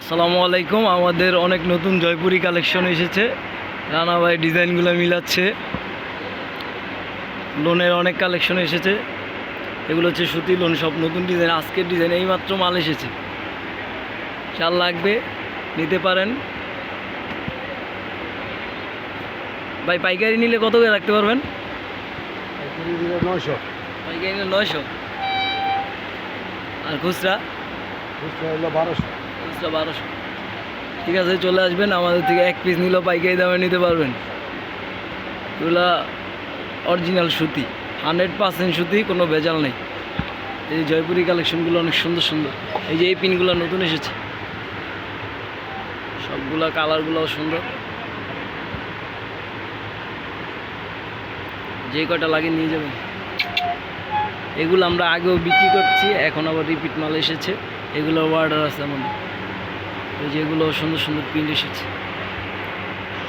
আসসালামু আলাইকুম। আমাদের অনেক নতুন জয়পুরি কালেকশন এসেছে। রানা ভাই ডিজাইনগুলো মিলাচ্ছে। লোনের অনেক কালেকশন এসেছে। এগুলো হচ্ছে সুতি লোন, সব নতুন ডিজাইন, আজকের ডিজাইন, এইমাত্র মাল এসেছে। চাল লাগবে নিতে পারেন ভাই। পাইকারি নিলে কত করে রাখতে পারবেন? পাইকারি দিলে 900, পাইকারি নিলে 900, আর খুচরা খুচরা হলো 1200। খুচরা 1200। ঠিক আছে, চলে আসবেন, আমাদের থেকে এক পিস নিলেও পাইকারি দামে নিতে পারবেন। এগুলা অরিজিনাল সুতি, 100% সুতি, কোনো ভেজাল নেই। এই জয়পুরি কালেকশনগুলো অনেক সুন্দর সুন্দর। এই যে এই পিনগুলো নতুন এসেছে, সবগুলা কালারগুলোও সুন্দর। যে কটা লাগে নিয়ে যাবেন। এগুলো আমরা আগেও বিক্রি করছি, এখন আবার রিপিট মাল এসেছে। এগুলো অর্ডার আছে আমাদের। এই যে এগুলো সুন্দর সুন্দর প্রিন্ট এসেছে,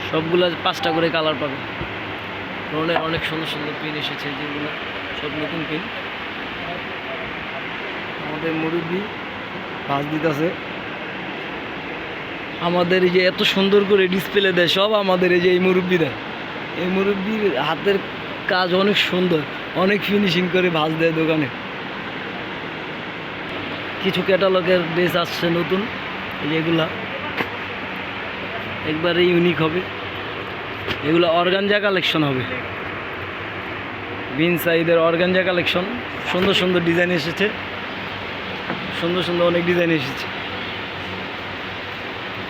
সবগুলো 5টা করে কালার পাবেন। অনেক সুন্দর সুন্দর প্রিন্ট এসেছে, যেগুলো সব নতুন প্রিন্ট। আমাদের মুরব্বি ভাঁজ দিতেছে। আমাদের এই যে এত সুন্দর করে ডিসপ্লে দেয় সব আমাদের এই যে এই মুরব্বি দেয়। এই মুরব্বির হাতের কাজ অনেক সুন্দর, অনেক ফিনিশিং করে ভাঁজ দেয় দোকানে। কিছু ক্যাটালগের ড্রেস আসছে নতুন, এই যেগুলা একবারে ইউনিক হবে। এগুলো অর্গানজা কালেকশন হবে, বিন সাইদের অর্গানজা কালেকশন। সুন্দর সুন্দর ডিজাইন এসেছে, সুন্দর সুন্দর অনেক ডিজাইন এসেছে।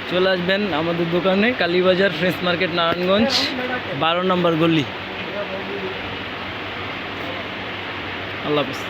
চলে আসবেন আমাদের দোকানে, কালীবাজার ফ্রেশ মার্কেট, নারায়ণগঞ্জ, 12 নম্বর গলি। আল্লাহ হাফেজ।